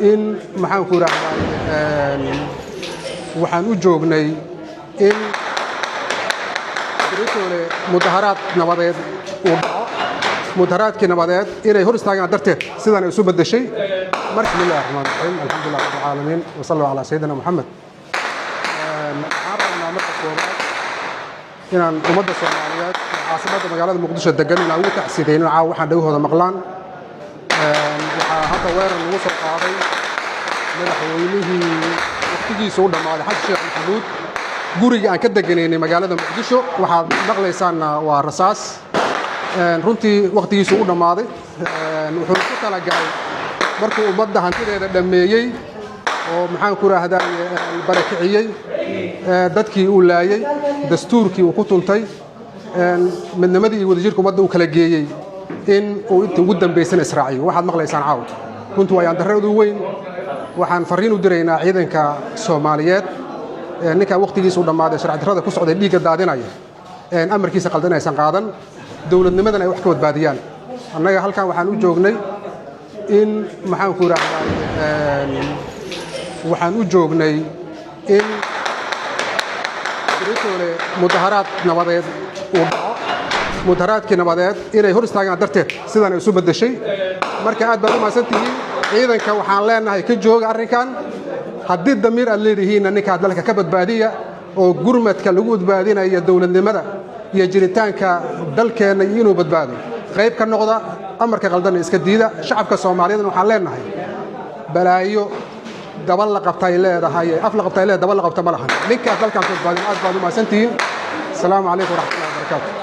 in maxaan ku raahdaa waxaan u joognay in beritoole mudaharaad nabadeed uu dhaco mudaharaadkii nabadeed inay hor istaagaan darteed sidaan ay isu bedeshay marka bismillaahir rahmaanir rahiim alxamdulillahi rabbil caalamiin wa sallallahu ala sayyidina muhammad waxaan marka koobaad inaan ummadda Soomaaliyeed caasimada magaalada Muqdisho degan inaan ugu tacsiideyno caawa waxaan dhagahooda maqlaan waxaa hadda weerar lagu soo qaaday madaxweynihii waqtigiisa u dhammaaday xasan sheekh maxamuud guriga aan ka deganaynay magaalada Muqdisho waxaad maqlaysaanna waa rasaas runtii waqtigiisa u dhammaaday wuxuu ku kala galay markuu ummadda hantideeda dhameeyay oo maxaan ku raahdaa barakiciyay dadkii uu laayay dastuurkii uu ku tuntay midnimadii iyo wadajirka ummadda uu kala geeyay in uu inta ugu dambaysan israaciyo waxaad maqlaysaan caawa runtii waa yandarradu weyn waxaan fariin u diraynaa ciidanka Soomaaliyeed ninka waqtigiisa u dhammaaday sharci darrada ku socday dhiigga daadinaya amarkiisa qaldan aysan qaadan dawladnimadan ay wax ka badbaadiyaan annaga halkan waxaan u joognay in maxaan ku raahdaa waxaan u joognay in beritoole mudaharaad nabadeed uu dhaco mudaharaadkii nabadeed inay hor istaagaan darteed sidaan ay isu bedeshay marka aad baad u mahadsantihiin ciidanka waxaan leenahay ka jooga arrinkan haddii damiir aad leedihiinna ninkaa dalka ka badbaadiya oo gurmadka lagu badbaadinaya dawladnimada iyo jiritaanka dalkeenna iyo inuu badbaado qayb ka noqda amarka qaldanna iska diida shacabka Soomaaliyeed waxaan leenahay balaayo dabal la qabtay leedahay af la qabtay leedahay dabal la qabta ma lahan ninkaas dalkan ka badbaadin aad baad u mahadsantihiin assalaamu calaykum waraxmatullaahi wabarakaatuh